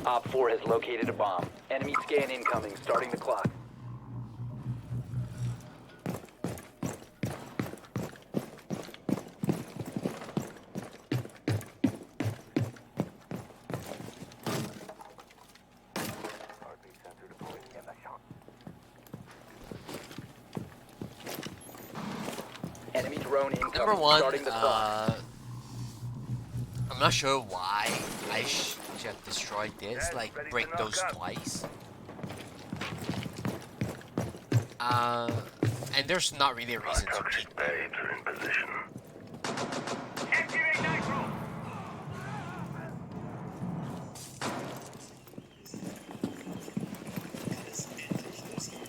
Op 4 has located a bomb. Enemy scan incoming, starting the clock. Enemy drone incoming, Number one, starting the clock. I'm not sure why I should have destroyed this, like break those twice. And there's not really a reason to keep them.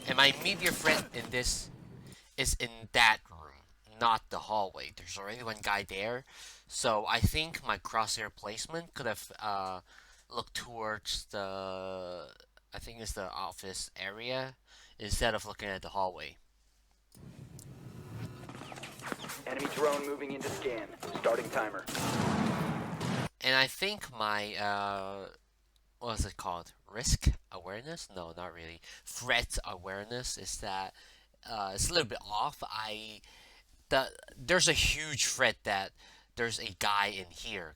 And my immediate threat in this is in that room, not the hallway. There's already one guy there, so I think my crosshair placement could have looked towards the, I think it's the office area, instead of looking at the hallway. Enemy drone moving into scan, starting timer. And I think my what is it called? Risk awareness? No, not really. Threat awareness is that it's a little bit off. There's a huge threat that there's a guy in here,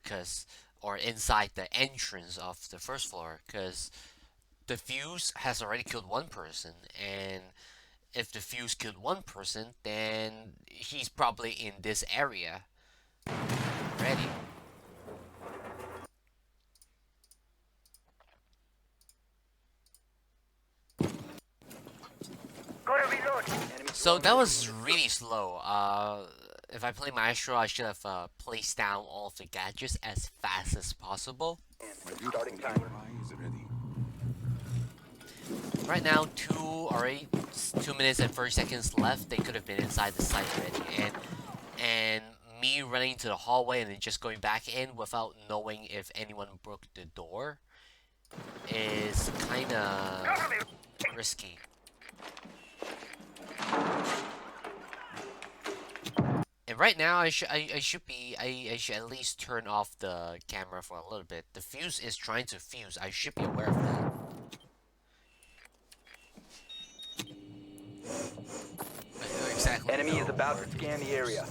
or inside the entrance of the first floor, because the fuse has already killed one person, and if the fuse killed one person, then he's probably in this area. Ready? So that was really slow. If I play Maestro, I should have placed down all of the gadgets as fast as possible. Starting timer. Right now, 2 minutes and 30 seconds left. They could have been inside the site already, and me running to the hallway and then just going back in without knowing if anyone broke the door is kind of risky. And right now, I should at least turn off the camera for a little bit. The fuse is trying to fuse. I should be aware of that. I know exactly. Enemy is about to scan the area.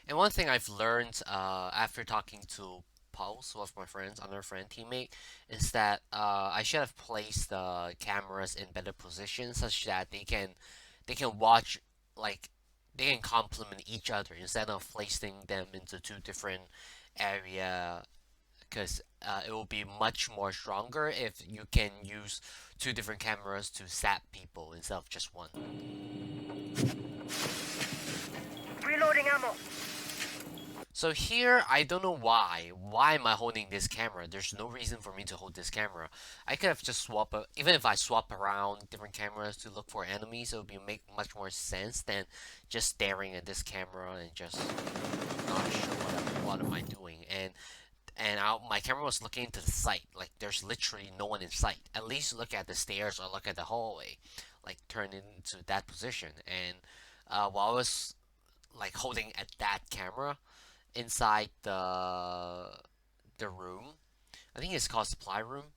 And one thing I've learned after talking to Pulse, one of my friends, another friend, teammate, is that I should have placed the cameras in better position such that they can watch, like, they can complement each other instead of placing them into two different area, because it will be much more stronger if you can use two different cameras to zap people instead of just one. Reloading ammo. So here, I don't know why. Why am I holding this camera? There's no reason for me to hold this camera. I could have just even if I swap around different cameras to look for enemies, it would make much more sense than just staring at this camera and just not sure what am I doing. My camera was looking into the site. Like, there's literally no one in sight. At least look at the stairs or look at the hallway. Like, turn into that position. And while I was like holding at that camera inside the room, I think it's called supply room,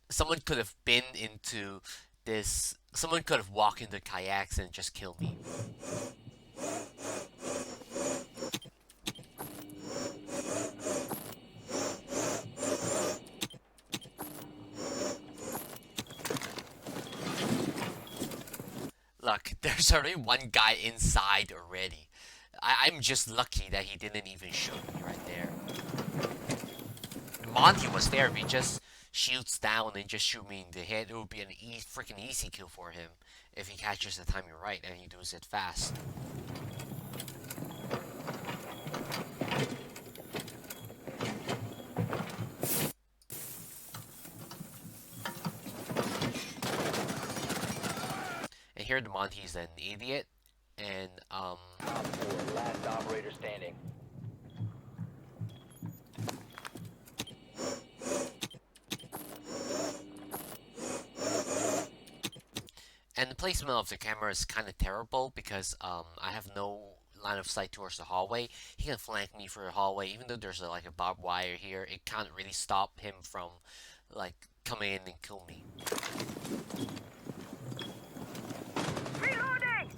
someone could have been into this. Someone could have walked into kayaks and just killed me. Look, there's already one guy inside already. I'm just lucky that he didn't even shoot me right there. Monty was there. If he just shields down and just shoot me in the head, it would be an freaking easy kill for him if he catches the timing right and he does it fast. And here the Monty's an idiot, and Op 4, last operator standing. And the placement of the camera is kind of terrible because I have no line of sight towards the hallway. He can flank me through the hallway, even though there's like a barbed wire here. It can't really stop him from like coming in and kill me. Reloading!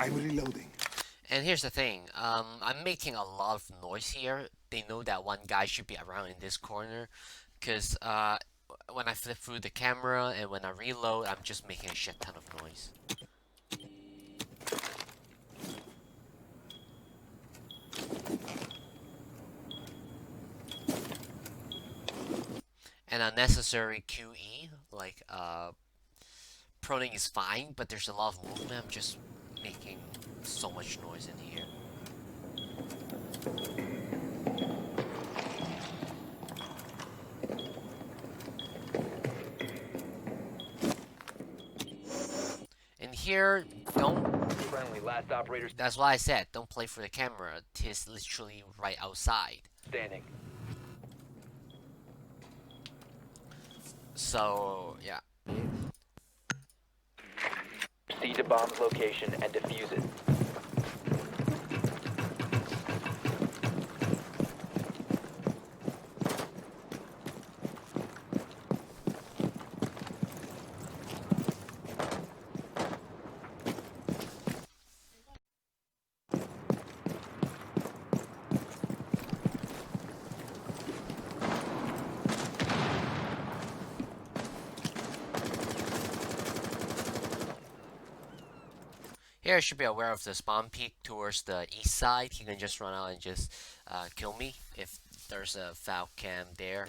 I'm reloading. And here's the thing, I'm making a lot of noise here. They know that one guy should be around in this corner, because when I flip through the camera and when I reload, I'm just making a shit ton of noise. And unnecessary QE, like proning is fine, but there's a lot of movement. I'm just making so much noise in here. And here, don't. Friendly, last operator That's why I said, don't play for the camera. Tis literally right outside. standing. So yeah. Proceed to bomb's location and defuse it. Here I should be aware of the spawn peak towards the east side. He can just run out and just kill me if there's a foul cam there.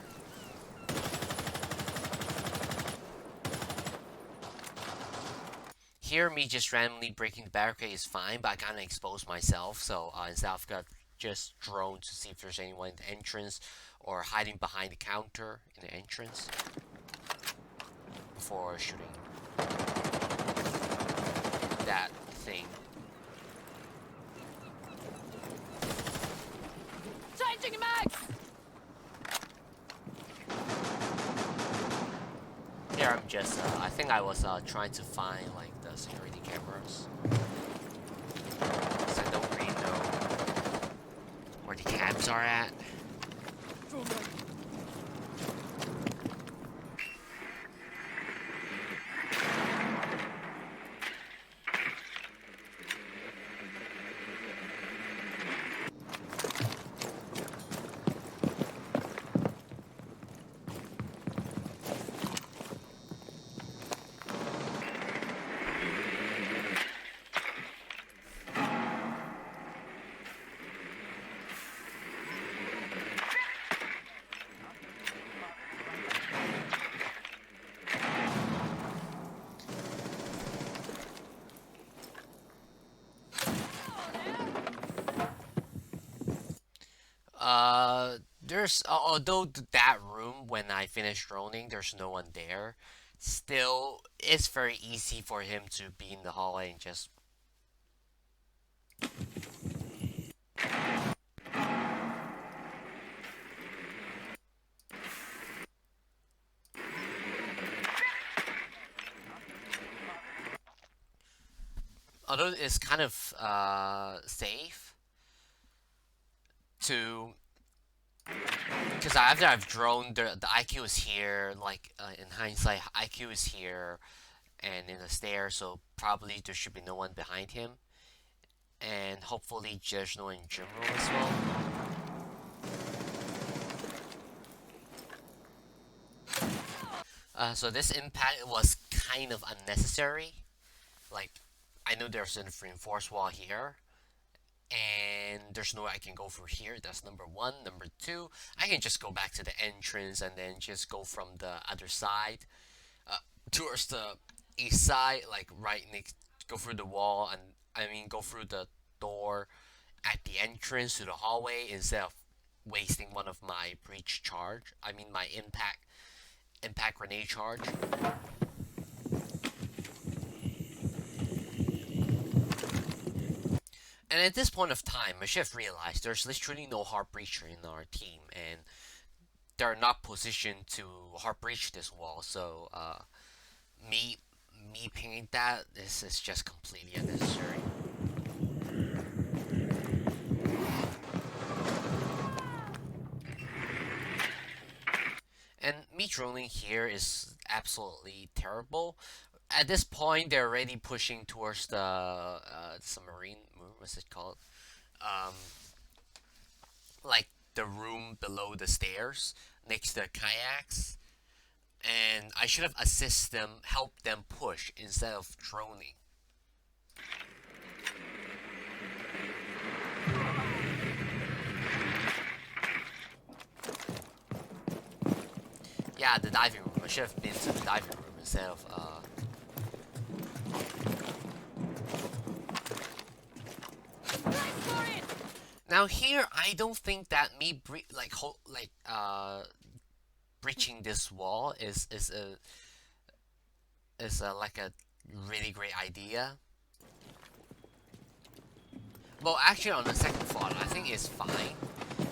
Here, me just randomly breaking the barricade is fine, but I kind of expose myself. So instead, I've got just drone to see if there's anyone in the entrance or hiding behind the counter in the entrance before shooting that thing. Changing mags! Here I'm just, I think I was trying to find like the security cameras. 'Cause I don't really know where the cams are at. There's although that room when I finish droning, there's no one there. Still, it's very easy for him to be in the hallway and just. Although it's kind of safe to. Because after I've droned, the IQ is here. Like in hindsight, IQ is here, and in the stairs, so probably there should be no one behind him, and hopefully there's no one in gym room as well. So this impact was kind of unnecessary. Like, I know there's a reinforced wall here, and there's no way I can go through here. That's number one. Number two, I can just go back to the entrance and then just go from the other side towards the east side, like right next, go through the wall, and I mean go through the door at the entrance to the hallway instead of wasting one of my breach charge. I mean my impact grenade charge. And at this point of time, I should have realized there's literally no hard breacher in our team, and they're not positioned to hard breach this wall. So me pinging that, this is just completely unnecessary. And me droning here is absolutely terrible. At this point, they're already pushing towards the submarine. What's it called? Like the room below the stairs next to the kayaks. And I should have assisted them, helped them push instead of droning. Yeah, the diving room. I should have been to the diving room instead of Now here, I don't think that me breaching this wall is like a really great idea. Well, actually, on the second thought, I think it's fine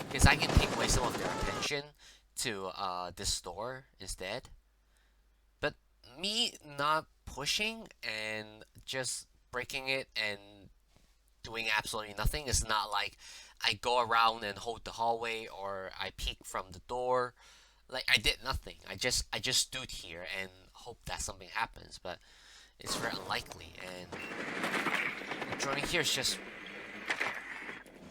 because I can take away some of their attention to this door instead. But me not pushing and just breaking it and doing absolutely nothing is not like I go around and hold the hallway or I peek from the door. Like I did nothing. I just stood here and hope that something happens, but it's very unlikely. And joining here is just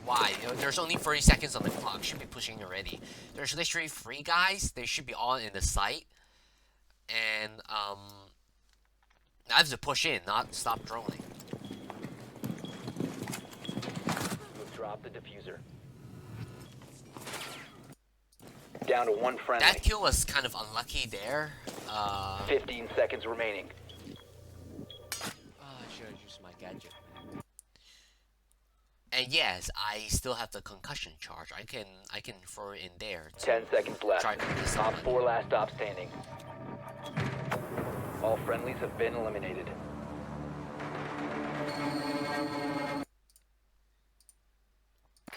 why? You know, there's only 30 seconds on the clock. Should be pushing already. There's literally 3 guys. They should be all in the site. And I have to push in, not stop droning. You've dropped the diffuser. Down to 1 friendly. That kill was kind of unlucky there. 15 seconds remaining. I should have used my gadget. And yes, I still have the concussion charge. I can throw it in there. 10 seconds left. Try to miss Top someone. 4 last stop standing. All friendlies have been eliminated.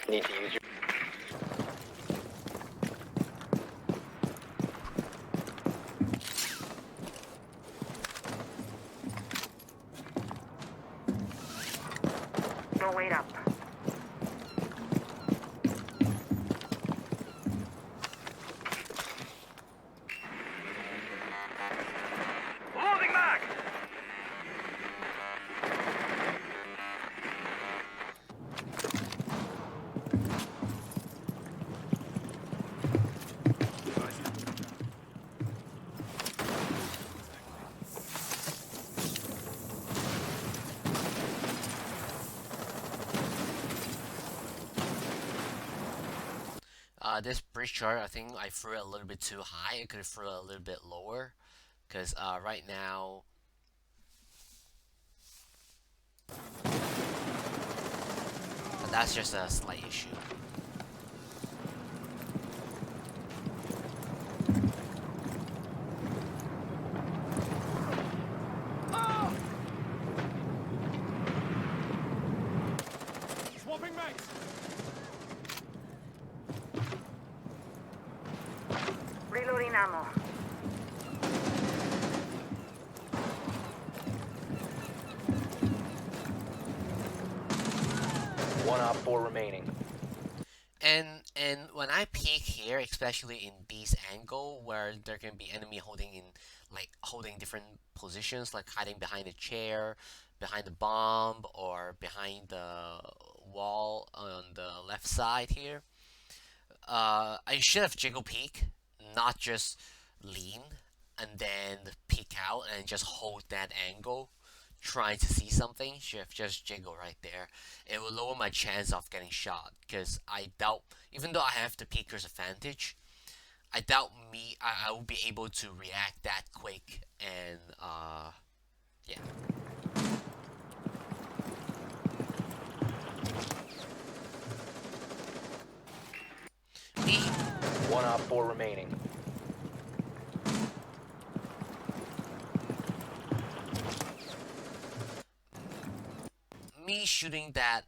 Need to use your... No, wait up. Loading back! This bridge chart, I think I threw it a little bit too high. I could have threw it a little bit lower, because right now, but that's just a slight issue. Swapping mags. Reloading ammo. One op 4 remaining. And when I peek here, especially in this angle where there can be enemy holding different positions, like hiding behind a chair, behind the bomb, or behind the wall on the left side here, I should have jiggle peek, not just lean and then peek out and just hold that angle trying to see something. Should have just jiggle right there. It will lower my chance of getting shot, because I doubt, even though I have the peeker's advantage, I doubt I will be able to react that quick. And yeah. One Op 4 remaining. Me shooting that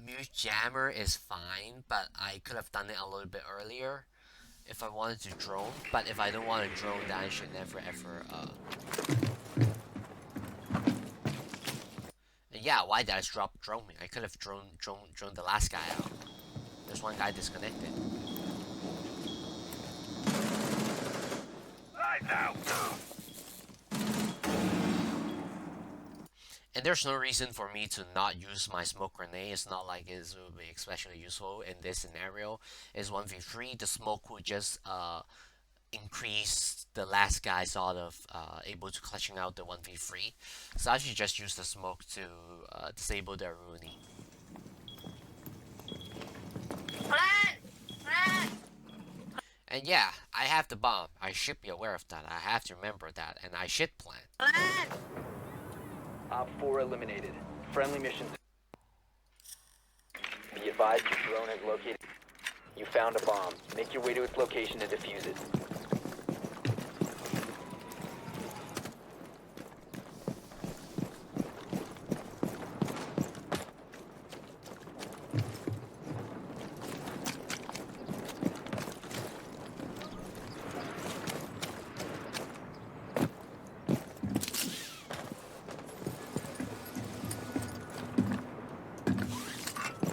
mute jammer is fine, but I could have done it a little bit earlier if I wanted to drone. But if I don't want to drone, then I should never ever and yeah, why did I drop drone me? I could have drone the last guy out. There's one guy disconnected. Lights out. And there's no reason for me to not use my smoke grenade. It's not like it will be especially useful in this scenario. It's 1v3. The smoke would just increase the last guy sort of able to clutching out the 1v3. So I should just use the smoke to disable their Rooney. And yeah, I have the bomb. I should be aware of that. I have to remember that, and I should plan. Op 4 eliminated. Friendly mission. Be advised your drone has located. You found a bomb. Make your way to its location and defuse it.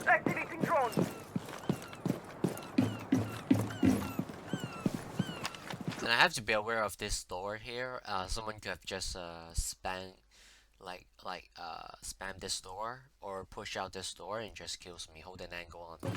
Activating drone. And I have to be aware of this door here. Someone could have just spam this door or push out this door and just kills me. Hold an angle on.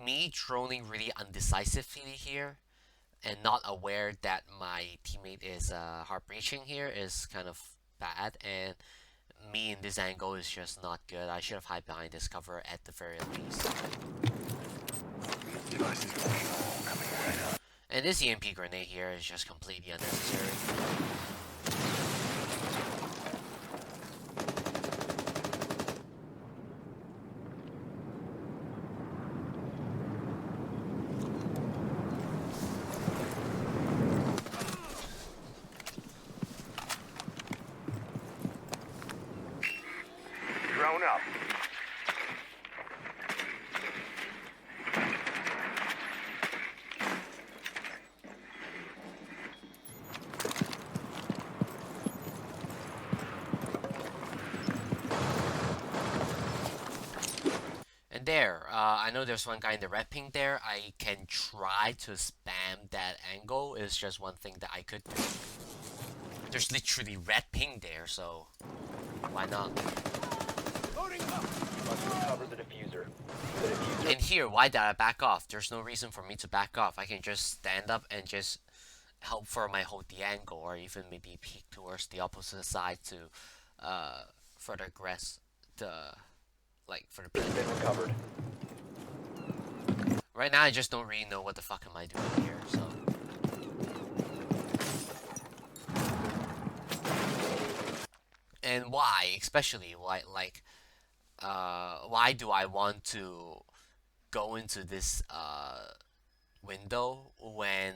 Me droning really undecisively here and not aware that my teammate is hard breaching here is kind of bad, and me in this angle is just not good. I should have hid behind this cover at the very least. And this EMP grenade here is just completely unnecessary. Drone up. And there, I know there's one guy in the red ping there. I can try to spam that angle. It's just one thing that I could do. There's literally red ping there, so why not? Loading up. Must recover the diffuser. The diffuser. And here, why did I back off? There's no reason for me to back off. I can just stand up and just help Fermi hold the angle, or even maybe peek towards the opposite side to further aggress the for the It's been recovered. Right now I just don't really know what the fuck am I doing here, so and why, especially why why do I want to go into this window when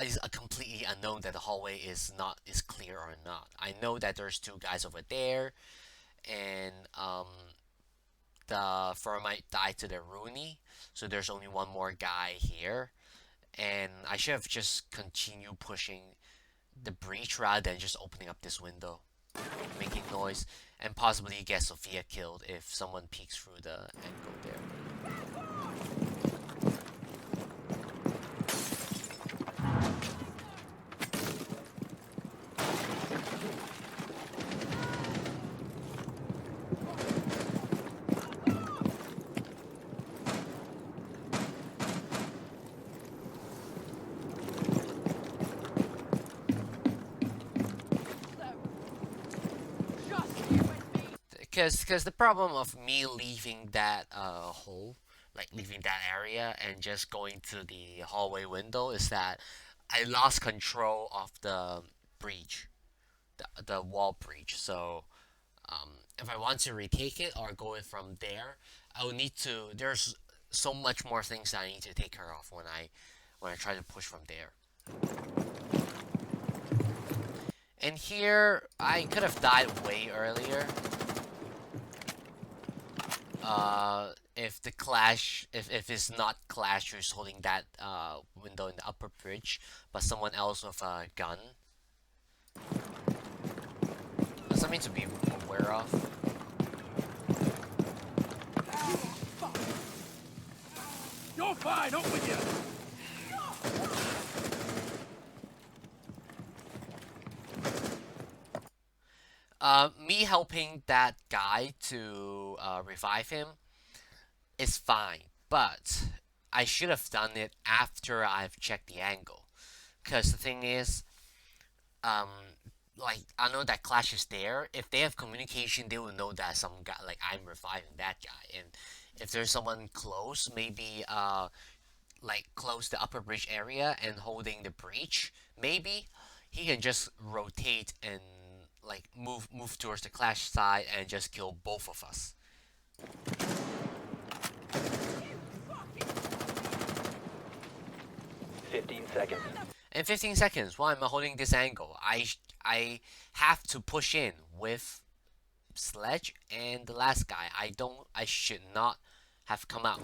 is a completely unknown that the hallway is clear or not. I know that there's two guys over there, and the Fermite died to the Rooney, so there's only one more guy here, and I should have just continued pushing the breach rather than just opening up this window, making noise, and possibly get Sophia killed if someone peeks through the angle there. Cause the problem of me leaving that hole, like leaving that area and just going to the hallway window, is that I lost control of the breach, the wall breach. So if I want to retake it or go it from there, I will need to. There's so much more things that I need to take care of when I try to push from there. And here, I could have died way earlier. If the Clash, if it's not Clash who's holding that window in the upper bridge, but someone else with a gun. That's something to be aware of. You're fine, up with you! Me helping that guy to revive him is fine, but I should have done it after I've checked the angle. Because the thing is, like, I know that Clash is there. If they have communication, they will know that some guy, like, I'm reviving that guy. And if there's someone close, maybe, like, close the upper bridge area and holding the breach, maybe he can just rotate and, like, move towards the Clash side and just kill both of us. 15 seconds. In 15 seconds, why am I holding this angle? I have to push in with Sledge and the last guy. I should not have come out.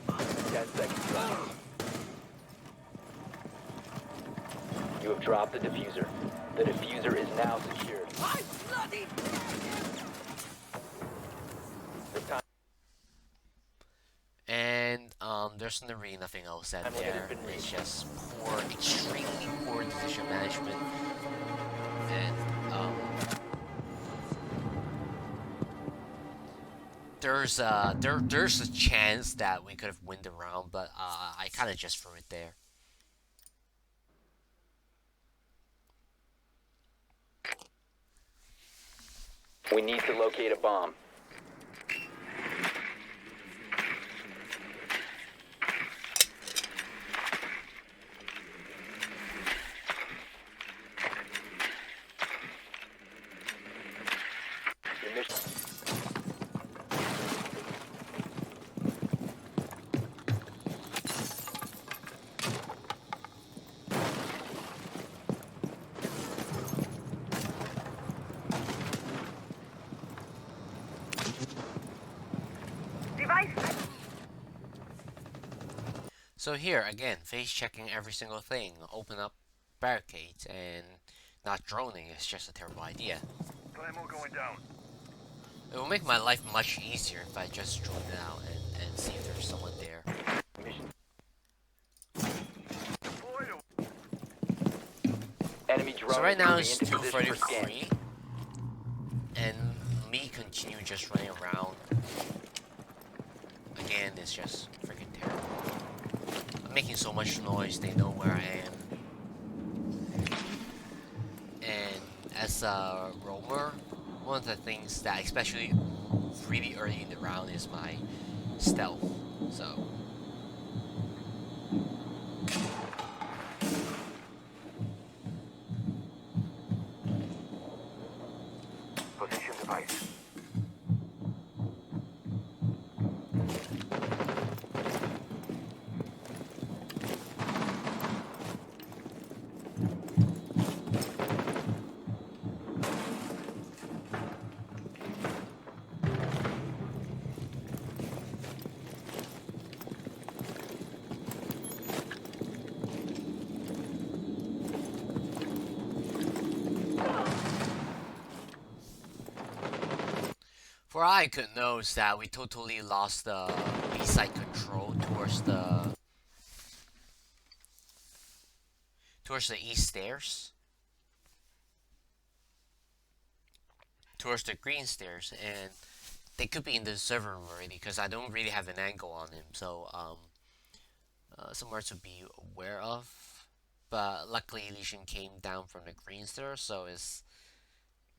10 seconds left. You have dropped the diffuser. The diffuser is now secured. I'm bloody The time And there's really nothing else said Time limit there. has been It's reached. just poor, extremely poor decision management. And there's a chance that we could have won the round, but I kind of just threw it there. we need to locate a bomb. Your mission. Device. So here again, face checking every single thing, open up barricades, and not droning is just a terrible idea. Glamour going down. It will make my life much easier if I just drone it out and see if there's someone there. Mission. Boy, Enemy drone So right is now moving it's into position for scan. 2:33, and me continue just running around. Again, it's just freaking terrible. I'm making so much noise, they know where I am. And as a roamer, one of the things that, especially really early in the round, is my stealth. So position device. for all I could know is that we totally lost the B-side control towards the east stairs. Towards the green stairs, and they could be in the server room already because I don't really have an angle on him, so somewhere to be aware of. But luckily Legion came down from the green stairs, so it's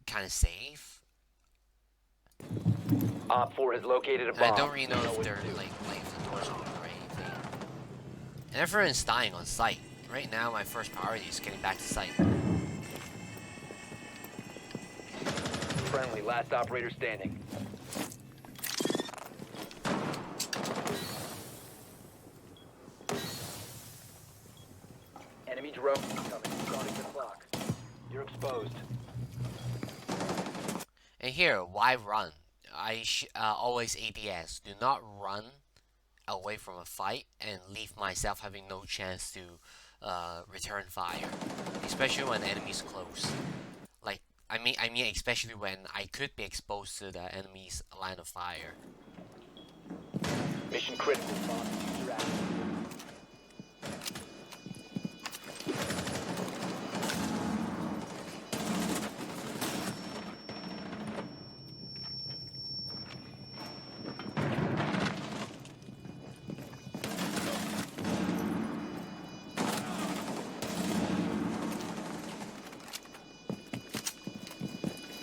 kind of safe. Op 4 has located a And I bomb. don't really know if what they're to do. like if the doors open or anything. And everyone's dying on site. Right now, my first priority is getting back to site. Friendly, last operator standing. Enemy drone incoming. Starting the clock. You're exposed. And here, why run? Always ADS. Do not run away from a fight and leave myself having no chance to return fire, especially when the enemy's close. Like I mean, especially when I could be exposed to the enemy's line of fire. Mission critical. Bomb user active.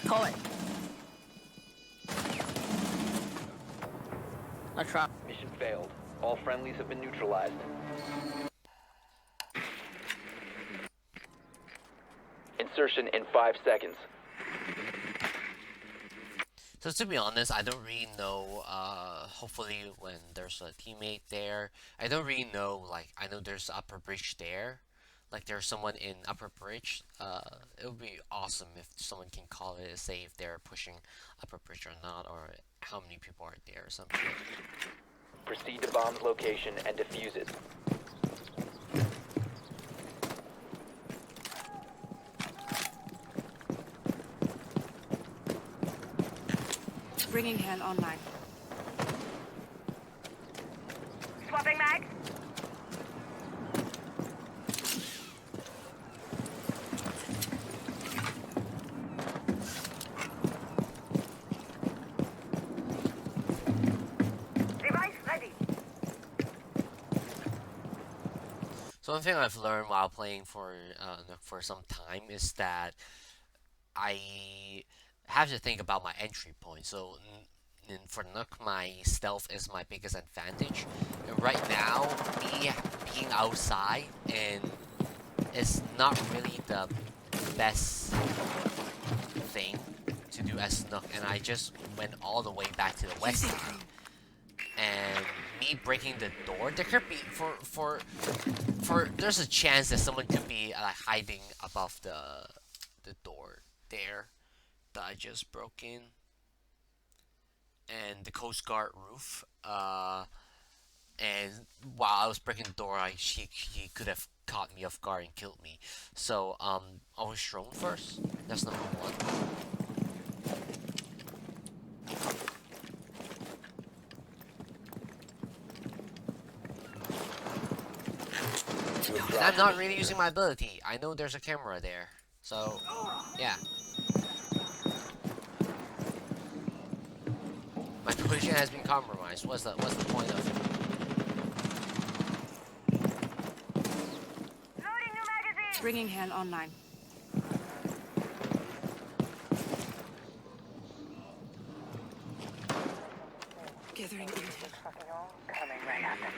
Call it. I try. Mission failed. All friendlies have been neutralized. Insertion in 5 seconds. So to be honest, I don't really know, hopefully when there's a teammate there, I don't really know, like, I know there's upper bridge there, like there's someone in upper bridge. It would be awesome if someone can call it, say if they're pushing upper bridge or not, or how many people are there or something. Proceed to bomb's location and defuse it. Bringing hand online. Swapping mag. Device ready. So one thing I've learned while playing for some time is that I have to think about my entry point. So for Nook, my stealth is my biggest advantage. And right now, me being outside and is not really the best thing to do as Nook. And I just went all the way back to the west side. And me breaking the door, there could be there's a chance that someone could be hiding above the door there that I just broke in, and the Coast Guard roof. And while I was breaking the door, he could have caught me off guard and killed me. So I was drone first. That's number one. And I'm not really using my ability. I know there's a camera there. So, yeah. My position has been compromised. What's the point of it? Loading new magazine. Bringing hand online. Gathering intel. Coming right at them.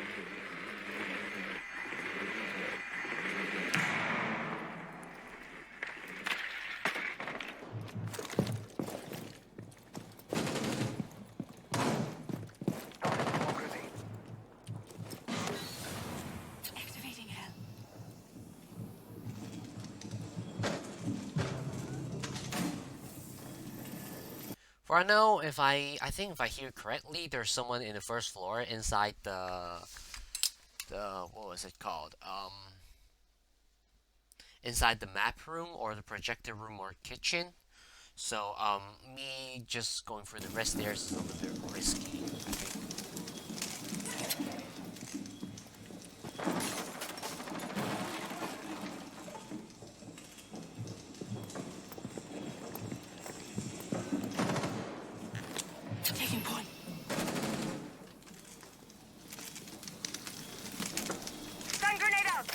Activating hand. For now, I think if I hear correctly, there's someone in the first floor inside the what was it called? Inside the map room or the projector room or kitchen. So me just going for the rest stairs is a little bit risky, I think. Taking point. Stun grenade out.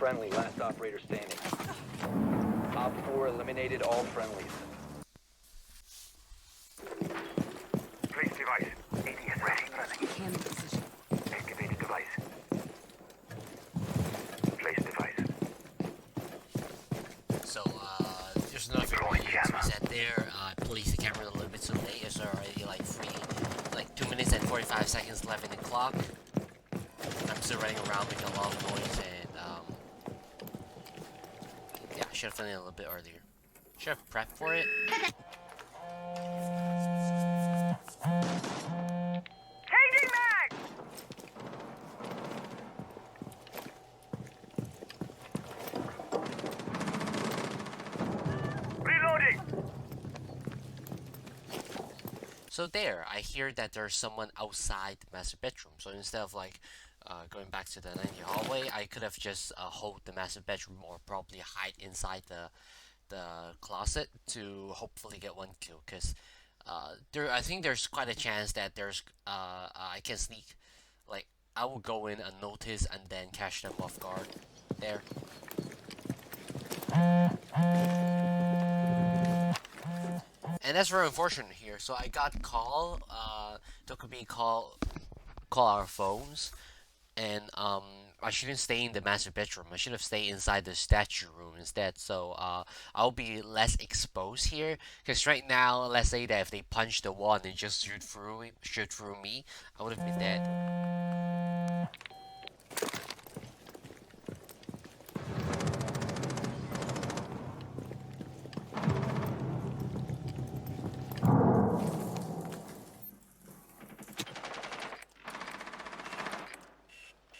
Friendly, last operator standing. Op 4 eliminated all friendlies. Place device. ADS ready and running. Cam in position. Activate device. Place device. So, there's nothing really to be said there. I placed the camera a little bit too late. It's already like 2 minutes and 45 seconds left in the clock. I'm still running around making a lot of noise, and yeah, I should have done it a little bit earlier. Should have prepped for it. Changing mag! Reloading. So there, I hear that there's someone outside the master bedroom. So instead of like going back to the 90 hallway, I could have just hold the master bedroom or probably hide inside the closet to hopefully get one kill. Cause I think there's quite a chance that there's I can sneak, like I will go in unnoticed and then catch them off guard. There. And that's very unfortunate here. So I got call, Dokkaebi call our phones, and I shouldn't stay in the master bedroom. I should have stayed inside the statue room instead. So I'll be less exposed here. Because right now, let's say that if they punch the wall and they just shoot through me, I would have been dead.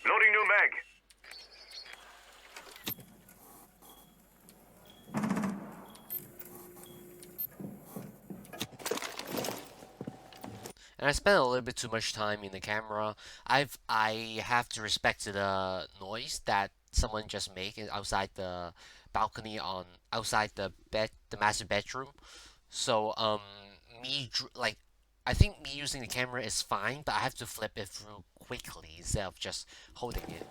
Loading new mag. And I spent a little bit too much time in the camera. I have to respect the noise that someone just made outside the balcony outside the master bedroom. So I think me using the camera is fine, but I have to flip it through quickly instead of just holding it.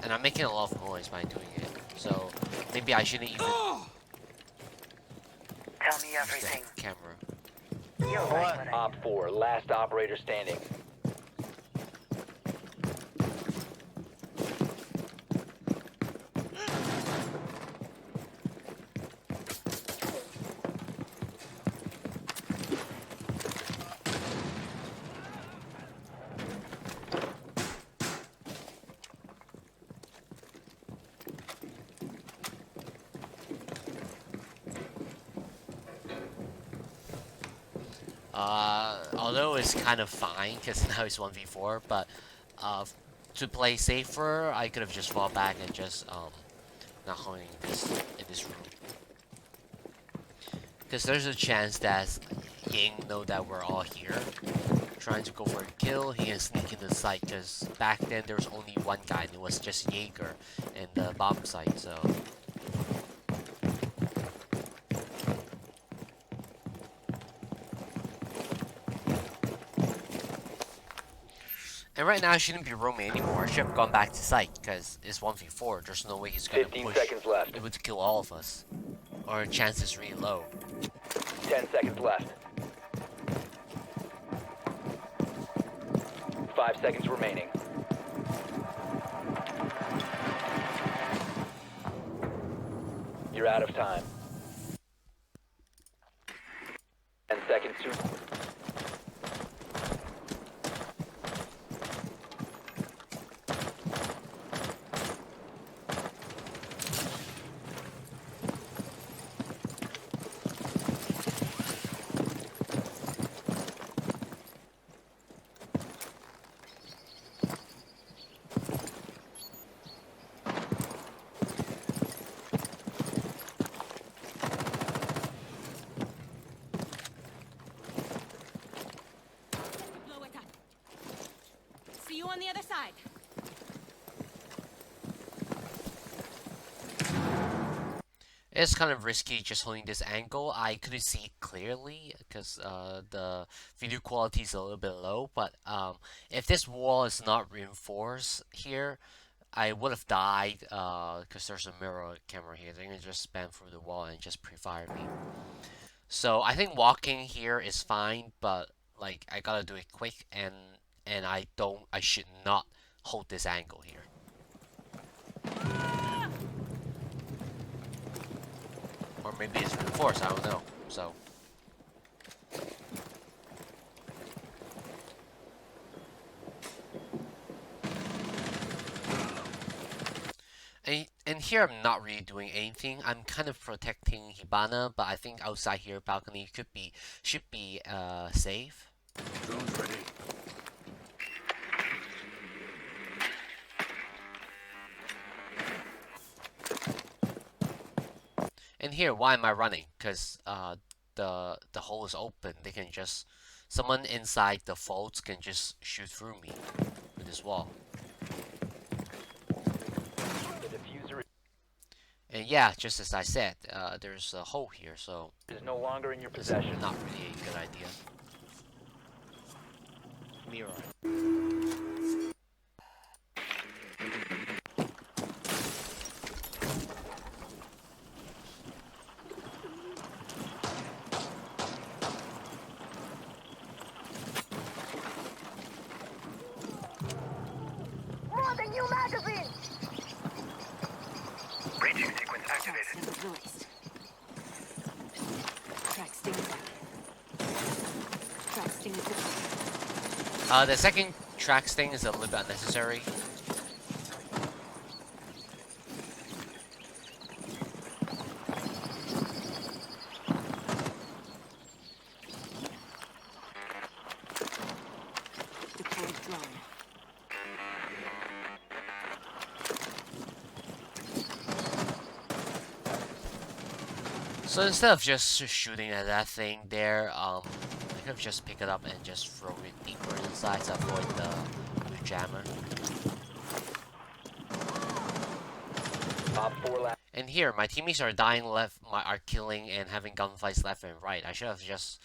And I'm making a lot of noise by doing it. So maybe I shouldn't even Tell me use everything. the camera. You're right when I Op 4, last operator standing. Although it's kind of fine because now it's 1v4, but to play safer, I could have just fall back and just not holding this in this room. Because there's a chance that Ying know that we're all here, trying to go for a kill. He can sneak into the site because back then there was only one guy, and it was just Jaeger in the bomb site. So. And right now I shouldn't be roaming anymore. I should have gone back to site because it's 1v4. There's no way he's gonna 15 push seconds left. able to kill all of us. Our chance is really low. 10 seconds left. 5 seconds remaining. You're out of time. 10 seconds to... Low attack. See you on the other side. It's kind of risky just holding this angle. I couldn't see clearly because the video quality is a little bit low. But if this wall is not reinforced here, I would have died because there's a mirror camera here. They're gonna just spam through the wall and just pre-fire me. So I think walking here is fine, but like I gotta do it quick, and I should not hold this angle here. Or maybe it's reinforced, I don't know. So and here I'm not really doing anything. I'm kind of protecting Hibana, but I think outside here balcony should be safe. Drone's ready. And here, why am I running? Because the hole is open. They can just someone inside the folds can just shoot through me with this wall. The diffuser And yeah, just as I said, there's a hole here, so is no longer in your it's possession. not really a good idea. Mirror. Loading new magazine. Breaching sequence activated. Sensors released. Track sting is active. Track sting is deployed. The second track sting is a little bit unnecessary. Deployed drone. So instead of just shooting at that thing there, I could have just pick it up and just throw it deeper inside to avoid the jammer. Op 4 last. And here, my teammates are dying left, are killing and having gunfights left and right. I should have just.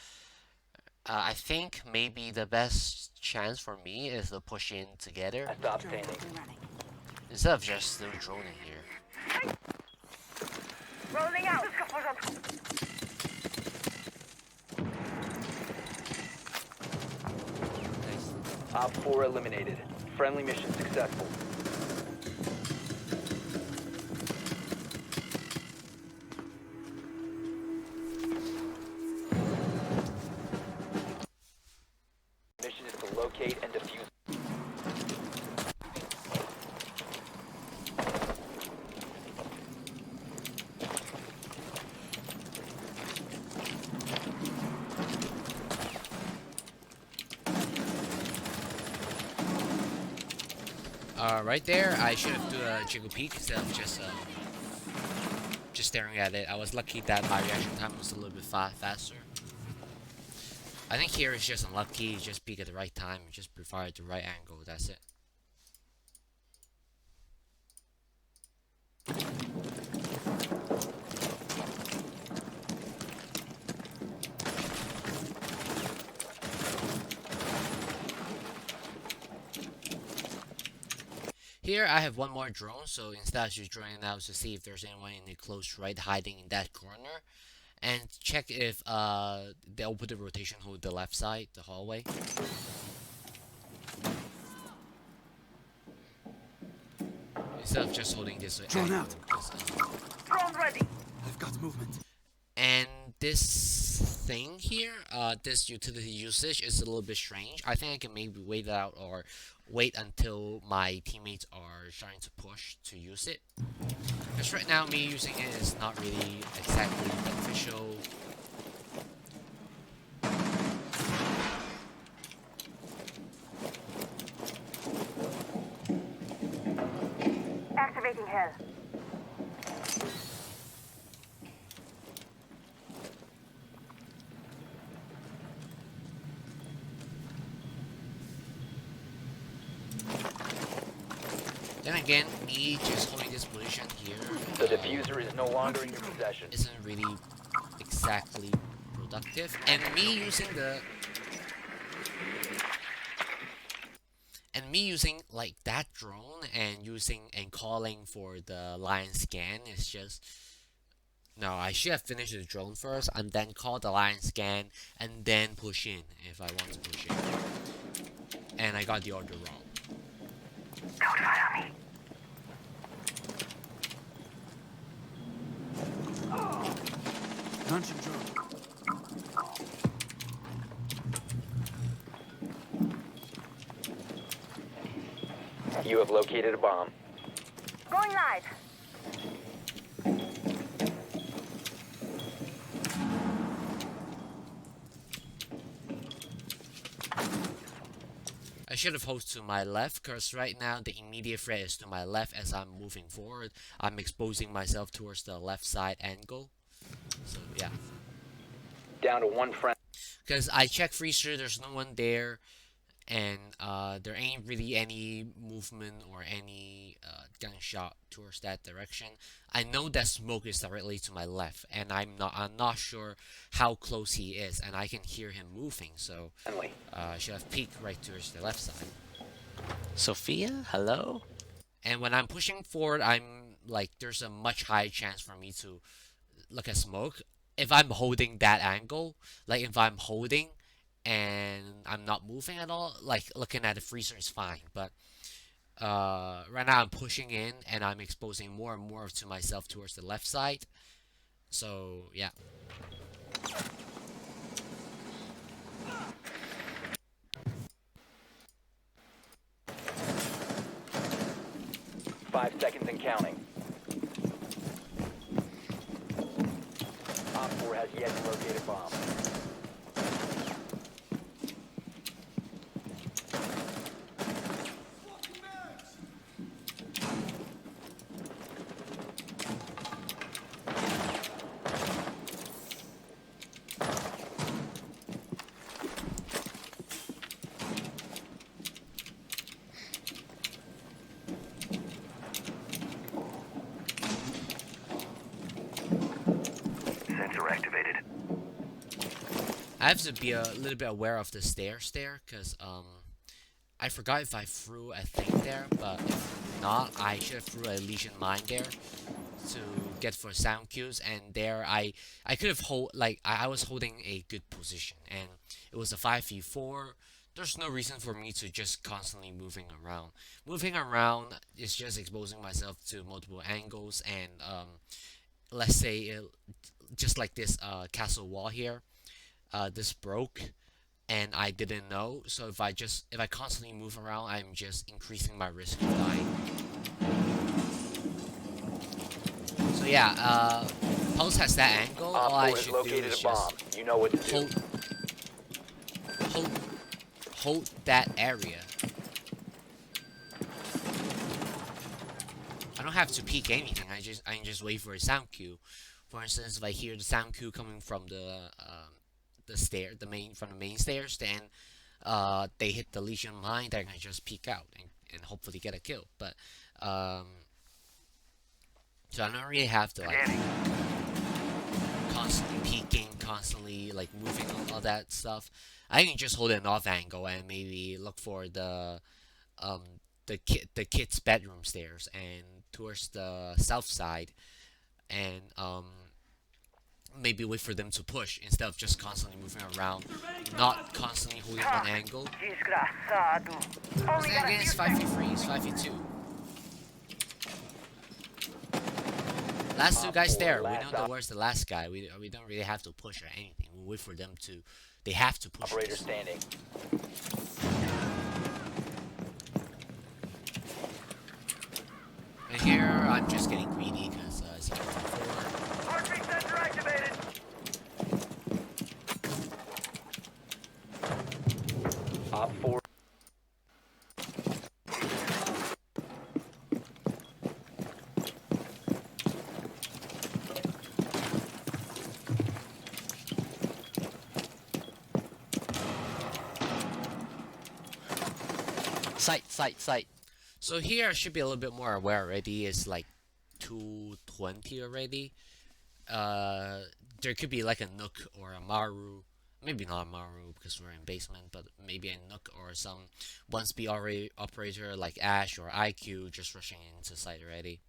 I think maybe the best chance for me is to push in together Stop Drone standing. up and running. instead of just still droning here. Rolling out. Op 4 eliminated. Friendly mission successful. Mission is to locate and defuse. Right there, I should have done a jiggle peek instead of just staring at it. I was lucky that my reaction time was a little bit faster. I think here is just unlucky. You just peek at the right time, you just fire at the right angle. That's it. Here I have one more drone, so instead of just droning out to see if there's anyone in the close right hiding in that corner, and check if they'll put the rotation hold the left side, the hallway. Instead of just holding this Drone angle, out. Drone ready. I've got movement. And this thing here, this utility usage is a little bit strange. I think I can maybe wait it out or wait until my teammates are starting to push to use it. Because right now, me using it is not really exactly beneficial. Activating hell. Then again, me just holding this position here The diffuser is no longer in your possession. isn't really exactly productive. And me using And me using like that drone and using and calling for the lion scan is just no. I should have finished the drone first and then call the lion scan and then push in if I want to push in. And I got the order wrong. Don't fire me. Launching drone. You have located a bomb. Going live. I should have hosted to my left because right now the immediate threat is to my left as I'm moving forward. I'm exposing myself towards the left side angle. So yeah. Down to one friend. Because I checked freezer, there's no one there. And there ain't really any movement or any gunshot towards that direction. I know that smoke is directly to my left, and I'm not sure how close he is, and I can hear him moving. So Friendly. I should have peeked right towards the left side. Sophia, hello? And when I'm pushing forward, I'm like there's a much higher chance for me to look at smoke if I'm holding that angle. Like if I'm holding and I'm not moving at all, like looking at the freezer is fine, but right now I'm pushing in and I'm exposing more and more to myself towards the left side. So yeah. Five seconds and counting. Op 4 has yet to locate a bomb. Sensor activated. I have to be a little bit aware of the stairs there, because I forgot if I threw a thing there, but if not, I should have threw a Legion mine there to get for sound cues, and there I could have I was holding a good position, and it was a 5v4. There's no reason for me to just constantly moving around. Moving around is just exposing myself to multiple angles, and let's say just like this castle wall here. This broke and I didn't know, so if I constantly move around, I'm just increasing my risk of dying. So yeah, Pulse has that angle. All I Op 4 has should do located is a bomb. just You know what to do. hold that area. I don't have to peek anything. I can just wait for a sound cue. For instance, if I hear the sound cue coming from the main stairs, then they hit the Legion mine, then I can just peek out and hopefully get a kill. But so I don't really have to like constantly peeking, constantly like moving all that stuff. I can just hold an off angle and maybe look for the kid's bedroom stairs and towards the south side, and maybe wait for them to push instead of just constantly moving around, not constantly holding one angle. Desgraçado. Only got a Again, few it's 5v3, it's 5v2. Last two guys there, we know where's the last guy. We don't really have to push or anything. We wait for them to. They have to push. Operator us. standing. And here, I'm just getting greedy because as you can before. Heartbeat sensor activated. Op 4. Sight. So here I should be a little bit more aware already. It's like 2:20 already. There could be like a Nook or a Maru maybe not Maru because we're in basement, but maybe a Nook or some 1-speed operator like Ash or IQ just rushing into site already.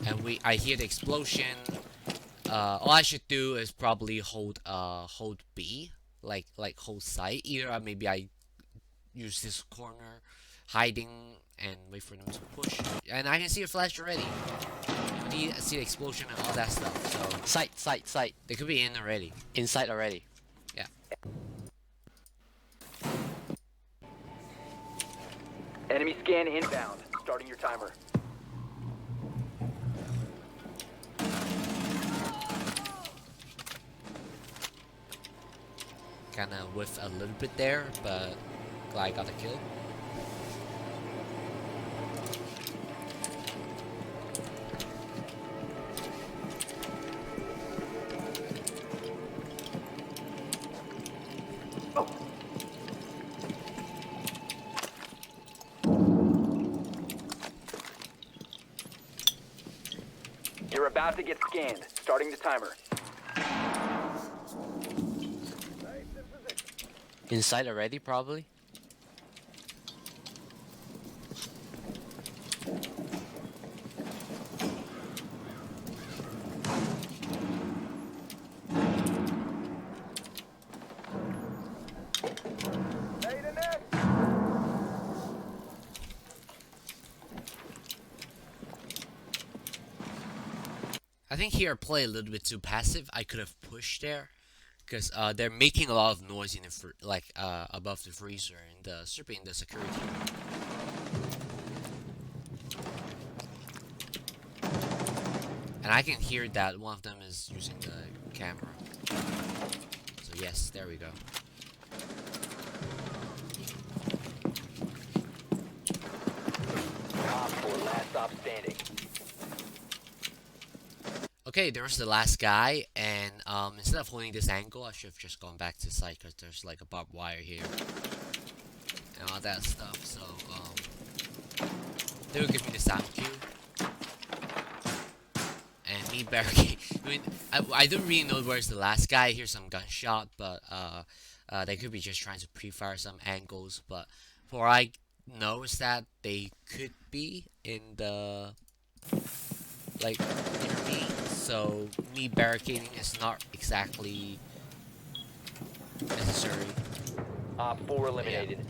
And I hear the explosion. All I should do is probably hold B, like hold site. Either maybe I use this corner, hiding and wait for them to push. And I can see a flash already. I see the explosion and all that stuff. So Sight. they could be in already. Inside already. Yeah. Enemy scan inbound. Starting your timer. Kinda whiff a little bit there, but glad I got the kill. You're about to get scanned. Starting the timer. Inside already, probably. I think here I play a little bit too passive. I could have pushed there, because they're making a lot of noise in the above the freezer and stripping the security. And I can hear that one of them is using the camera. So yes, there we go. Op 4 last stop standing. Okay, there's the last guy, and instead of holding this angle, I should have just gone back to site because there's like a barbed wire here and all that stuff. So they will give me the sound cue, and me barricade. I mean, I don't really know where's the last guy. I hear some gunshot, but they could be just trying to pre-fire some angles. But what I know is that they could be in the like near me. So me barricading is not exactly necessary. Op 4 eliminated.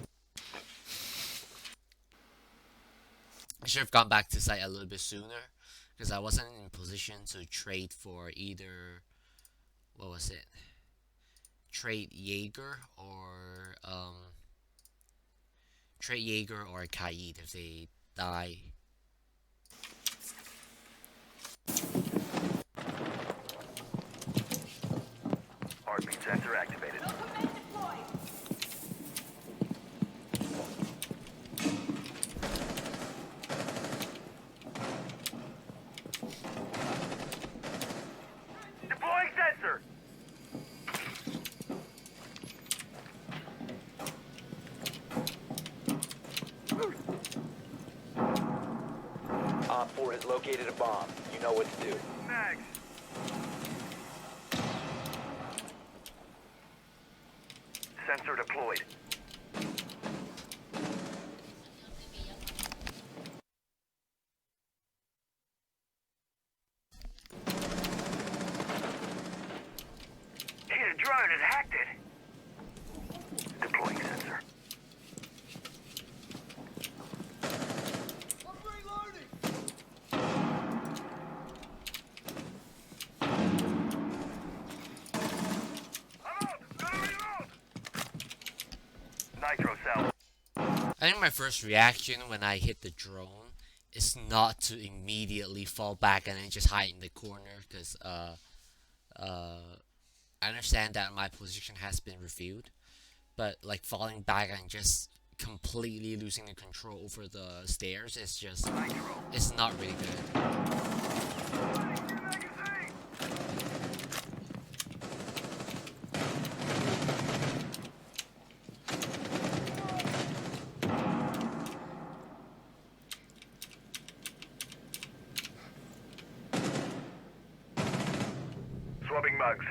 I should have gone back to site a little bit sooner because I wasn't in position to trade for either, what was it? Trade Jaeger or Kaid if they die. Heartbeat sensor activated. Deploying sensor. Op 4 has located a bomb. You know what to do. Mags. Sensor deployed. Hey, the drone has hacked it. Deploying sensor. Nitro cell. I think my first reaction when I hit the drone is not to immediately fall back and then just hide in the corner because I understand that my position has been reviewed, but like falling back and just completely losing the control over the stairs is just, it's not really good. Swapping mugs.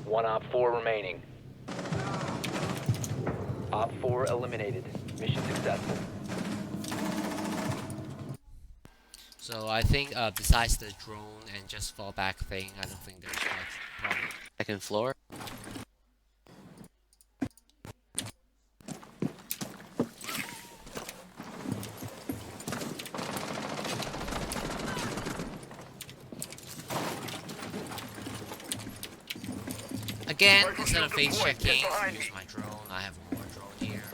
One Op 4 remaining. Op 4 eliminated. Mission successful. So I think besides the drone and just fallback thing, I don't think there's much problem. Second floor. Again, instead of face checking, use my drone. I have one more drone here.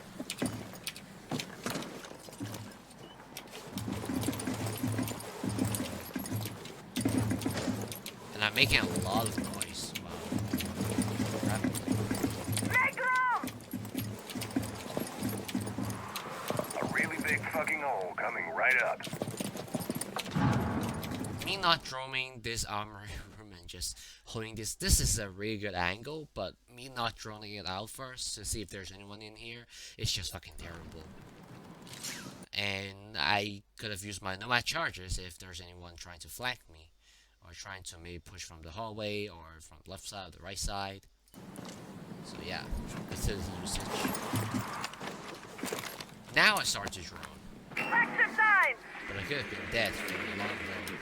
And I'm making a lot of noise. Wow. Make room! A really big fucking hole coming right up. Me not droning this armory room and just holding this is a really good angle, but me not droning it out first to see if there's anyone in here, it's just fucking terrible. And I could have used my nomad charges if there's anyone trying to flank me, or trying to maybe push from the hallway, or from the left side or the right side. So yeah, facility usage. Now I start to drone, Extra time! but I could have been dead for a long road.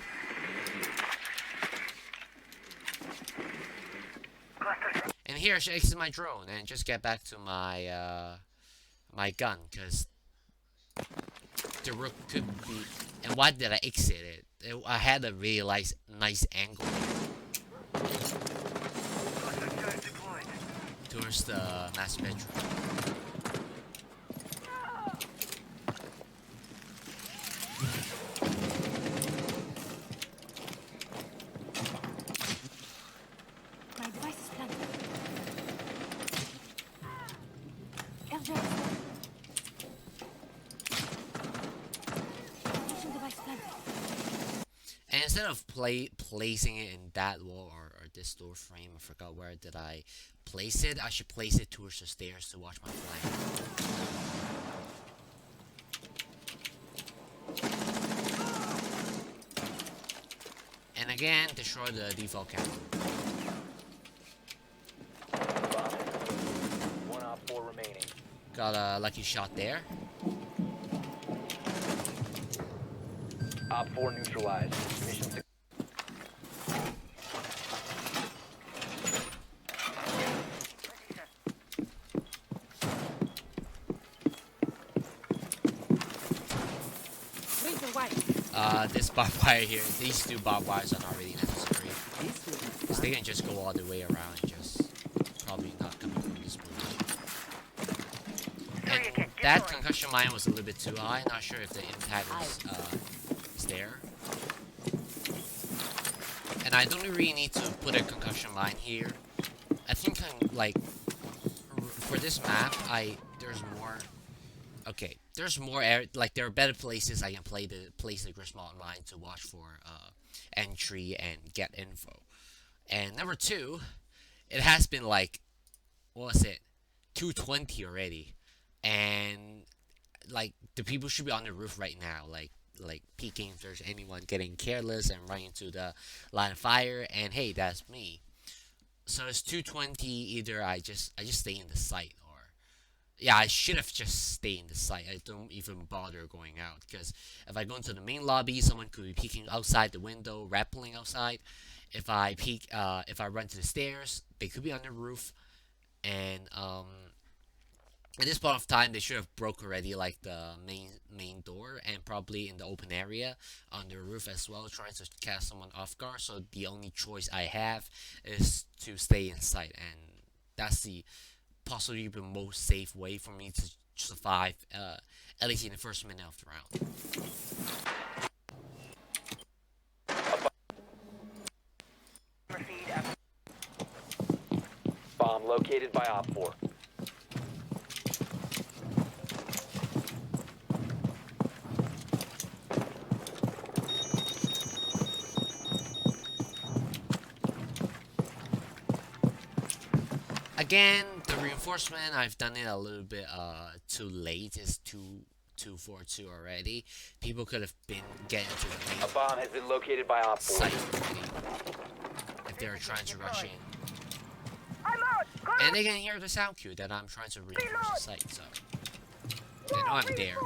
And here I should exit my drone and just get back to my my gun, because the rook could be. And why did I exit it? I had a really nice angle towards the master bedroom. My device is planted. LJ. Mission device planted. And instead of placing it in that wall or this door frame, I forgot where did I place it. I should place it towards the stairs to watch my flank. And again, destroy the default camera. One Op 4 remaining. Got a lucky shot there. Op 4 neutralized. Mission successful. This barbed wire here, these two barbed wires are not really necessary. Because they can just go all the way around and just probably not coming from this point. And that concussion mine was a little bit too high, not sure if the impact is there. And I don't really need to put a concussion mine here. I think for this map, there's more. Okay, there's more there are better places I can place the Griswold mine to watch for entry and get info. And number two, it has been what was it, 2:20 already, and the people should be on the roof right now, peeking if there's anyone getting careless and running into the line of fire. And hey, that's me. So it's 2:20. Either I just stay in the site. Yeah, I should have just stayed in the site. I don't even bother going out, because if I go into the main lobby, someone could be peeking outside the window, rappelling outside. If I if I run to the stairs, they could be on the roof. And at this point of time, they should have broke already, the main door, and probably in the open area on the roof as well, trying to catch someone off guard. So the only choice I have is to stay inside, and that's the possibly the most safe way for me to survive, at least in the first minute of the round. Bomb located by Op 4. Again, the reinforcement, I've done it a little bit too late. It's 2:42 already. People could have been getting to the main A bomb has been located by Op 4. site already if they were trying to rush in. I'm out. Go And they can hear the sound cue that I'm trying to reinforce the site, so they know I'm there.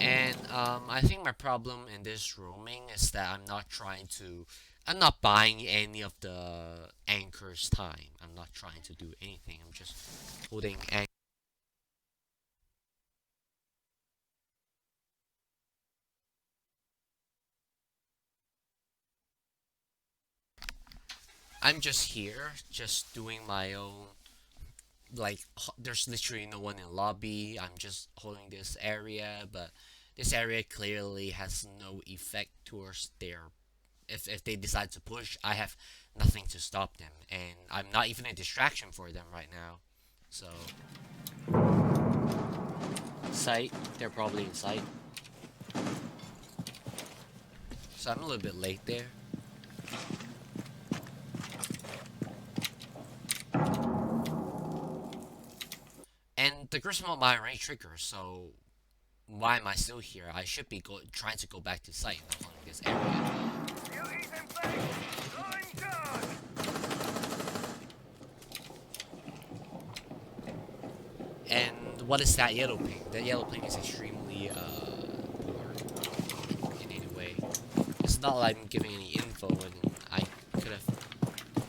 And I think my problem in this roaming is that I'm not buying any of the anchor's time. I'm not trying to do anything. I'm just holding anchor. I'm just here, just doing my own. Like, there's literally no one in lobby. I'm just holding this area, but this area clearly has no effect towards their. If they decide to push, I have nothing to stop them, and I'm not even a distraction for them right now. So Site. They're probably in sight. I'm a little bit late there. And the Griswold mine range triggers, so why am I still here? I should be trying to go back to site and not on this area. You eat them things. Line charge. And what is that yellow ping? That yellow ping is extremely poor in any way. It's not like I'm giving any info, and I could have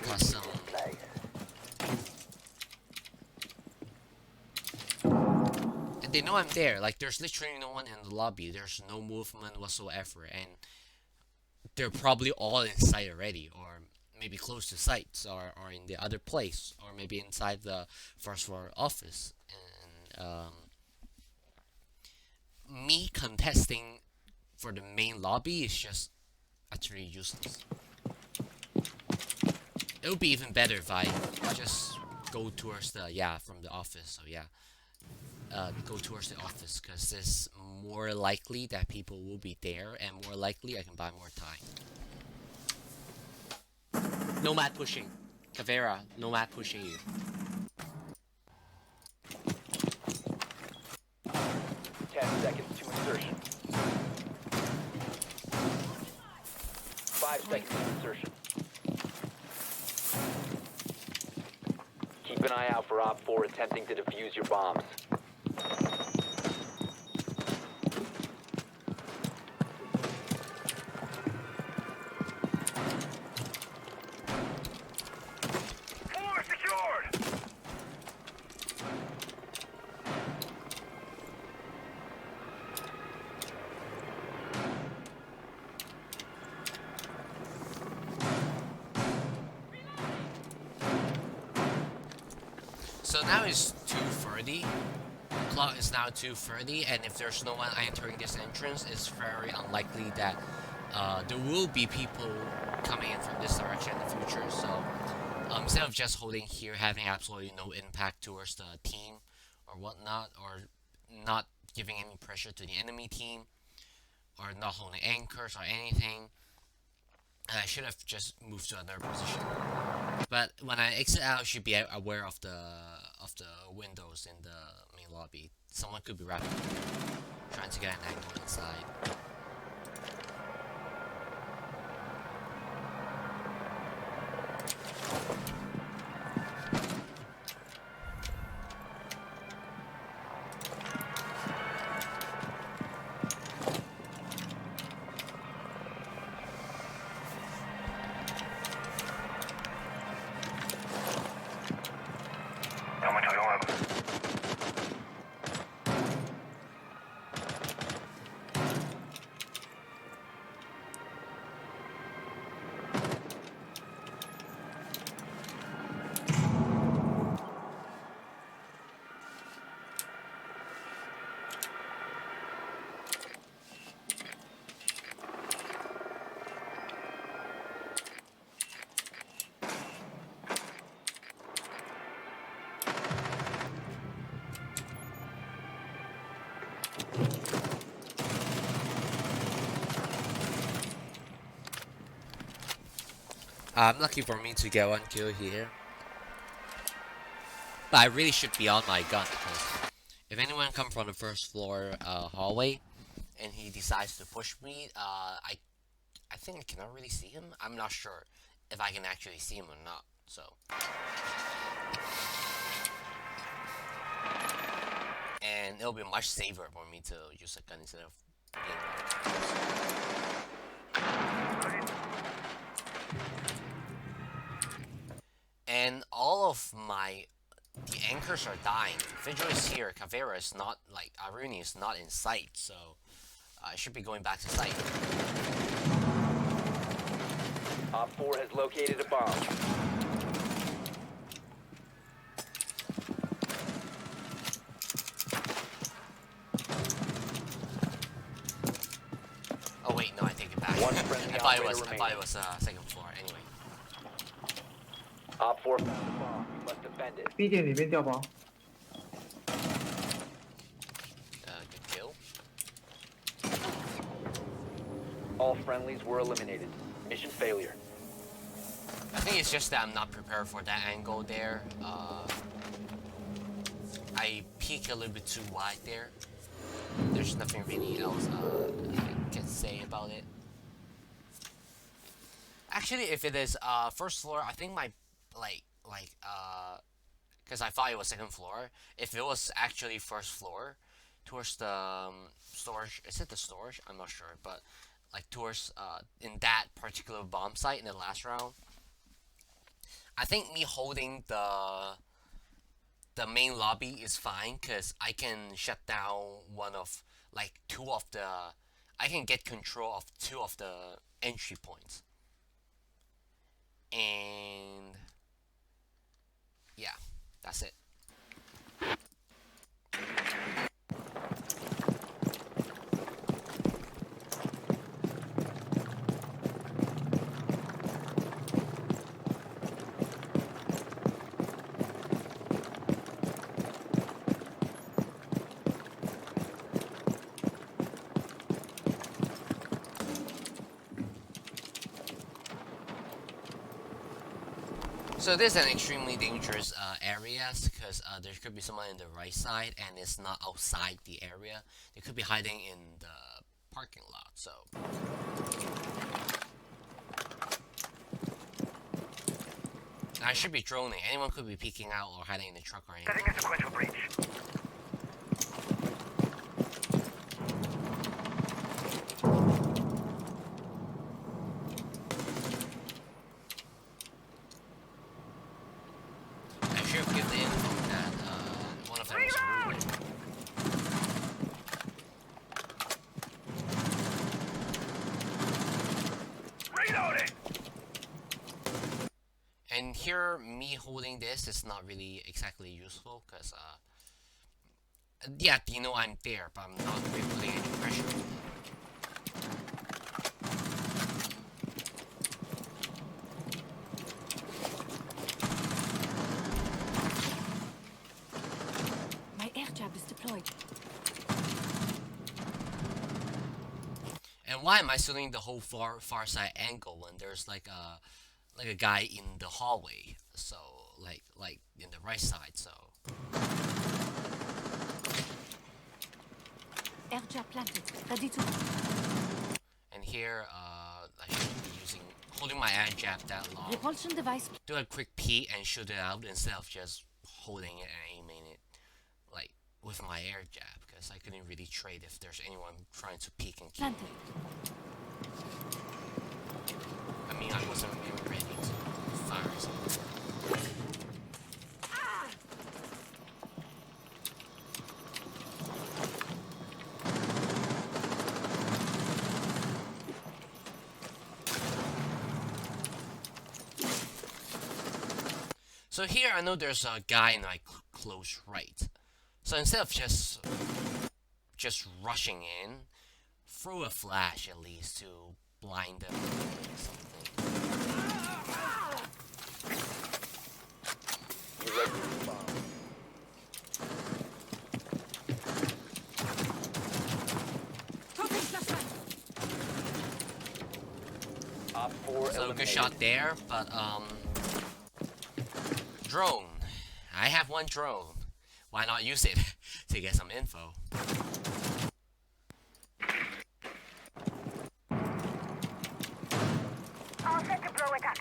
got some. And they know I'm there. Like, there's literally no one in the lobby. There's no movement whatsoever, and they're probably all inside already, or maybe close to sites, or in the other place, or maybe inside the first floor office. And me contesting for the main lobby is just utterly useless. It would be even better if I just go towards the from the office. So yeah, go towards the office, because it's more likely that people will be there, and more likely I can buy more time. Nomad pushing. Caveira, Nomad pushing you. 10 seconds to insertion. 5 seconds to insertion. Keep an eye out for Op 4 attempting to defuse your bombs. Floor secured. So now it's 2:30. The clock is now 2:30, and if there's no one entering this entrance, it's very unlikely that there will be people coming in from this direction in the future. So instead of just holding here, having absolutely no impact towards the team or whatnot, or not giving any pressure to the enemy team, or not holding anchors or anything, I should have just moved to another position. But when I exit out, I should be aware of the windows in the main lobby. Someone could be rapidly trying to get an angle inside. Coming to your level. Lucky for me to get one kill here. But I really should be on my gun, because if anyone comes from the first floor hallway and he decides to push me, I think I cannot really see him. I'm not sure if I can actually see him or not. So, and it'll be much safer for me to use a gun instead of being. And all of the anchors are dying. Vigil is here. Caveira is not, like, Aruni is not in sight, so I should be going back to sight. Op 4 has located a bomb. Oh wait, no, I take it back. One friendly I thought operator it was second floor. Anyway. Op 4 found a bomb. You must defend it. ，B 店里面掉包。 Good kill. All friendlies were eliminated. Mission failure. I think it's just that I'm not prepared for that angle there. I peek a little bit too wide there. There's nothing really else I can say about it. Actually, if it is first floor, I think my because I thought it was second floor. If it was actually first floor, towards the storage, is it the storage? I'm not sure, but like towards in that particular bomb site in the last round, I think me holding the main lobby is fine, because I can shut down I can get control of 2 of the entry points. And yeah, that's it. So this is an extremely dangerous area, because there could be someone in the right side and it's not outside the area. They could be hiding in the parking lot, so. I should be droning. Anyone could be peeking out or hiding in the truck or anything. Setting a sequential breach. I should have given the info that one of them was moving. Reloading! And here, me holding this is not really exactly useful, because yeah, you know I'm there, but I'm not really putting any pressure. My air jab is deployed. And why am I shooting the whole far side angle when there's like a guy in the hallway? So like in the right side. So Air jab planted. Ready to. and here I should be holding my air jab that long. Repulsion device. Do a quick peek and shoot it out instead of just holding it and aiming it like with my air jab, because I couldn't really trade if there's anyone trying to peek and kill me. Planted. I mean, I wasn't even ready to fire something. So here I know there's a guy in my close right. So instead of just rushing in, throw a flash at least to blind them or something. You ready to respond? Op 4 So good eliminated. shot there, but drone. I have one drone. Why not use it to get some info? All set to blow it up.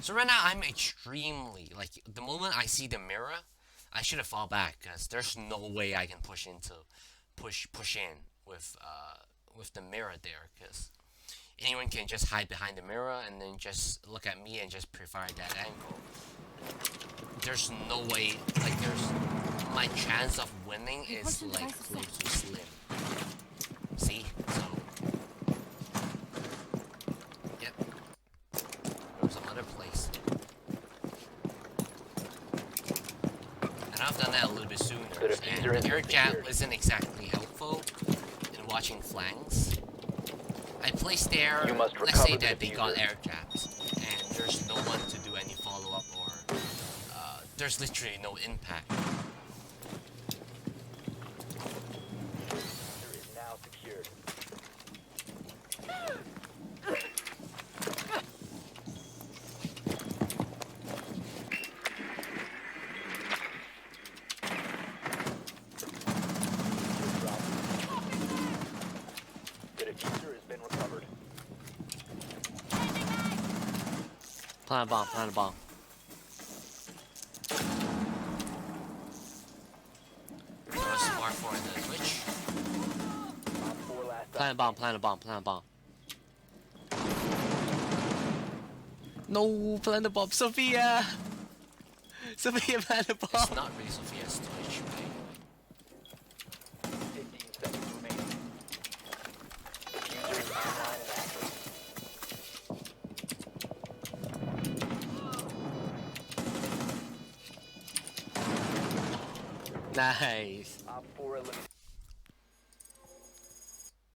So right now I'm extremely like the moment I see the mirror, I should have fall back because there's no way I can push in with the mirror there because anyone can just hide behind the mirror and then just look at me and just provide that angle. There's no way, like there's my chance of winning is like close to slim. See? So yep. There's some other place. And I've done that a little bit sooner. The diffuser And has air been jab secured. isn't exactly helpful in watching flanks. I placed there, You must let's say recover the that they got diffuser. air jabs, and there's no one to do any follow-up or there's literally no impact. Diffuser is now secured. The diffuser has been recovered. Plant a bomb, plant a bomb. So smart for the Twitch. Op 4 last Plant a bomb, plant a bomb, plant a bomb. No, plant a bomb, Sophia! Sophia, plant a bomb! It's not really Sophia's Twitch, right? 15 seconds remaining. Diffuser is online and active. Nice.